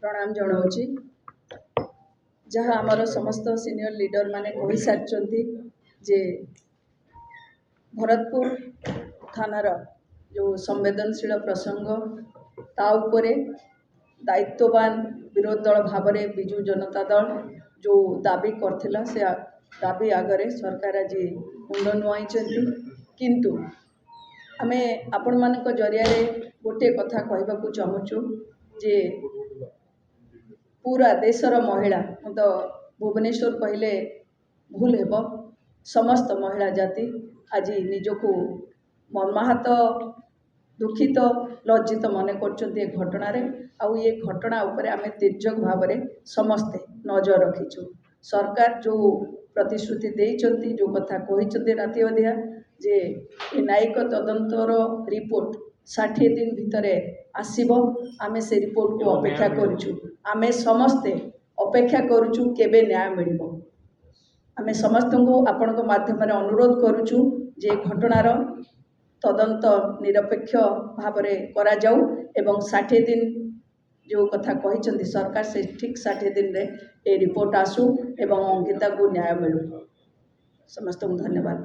प्रणाम जनाऊँच जहाँ आमर समस्त सीनियर लीडर माने कही सारी जे भरतपुर थानार जो संवेदनशील प्रसंग ता उपरे दायित्ववान विरोधी दल भाव में विजु जनता दल जो दाबी करथिला से दाबी आगरे सरकार आज मुंड नुआई किंतु आमे आपण मानक जरिया गोटे कथा कहबाकू चाहूँ जे पूरा देशर महिला तो भुवनेश्वर कहले भूल हेब समस्त महिला जाति आज निजको मर्माहत दुखित लज्जित मन कर घटना आउ ये घटना उपरे आमे तिर्यक भाव में समस्ते नजर रखीचु। सरकार जो प्रतिश्रुति देइचंती जो कथा कही राति अधिया जे न्यायिक तदंतर रिपोर्ट 60 दिन भितर आसीबो आमे से रिपोर्ट को अपेक्षा करूछु। आमे समस्ते अपेक्षा करूछु केबे न्याय मिलिबो। आमे समस्त को आपण को माध्यम रे अनुरोध करूछु जे घटनार तदंत निरपेक्ष भाव में करा जाऊ एवं 60 दिन जो कथा कही सरकार से ठीक 60 दिन रे ए रिपोर्ट आसू एवं अंकिता को न्याय मिलू। समस्त को धन्यवाद।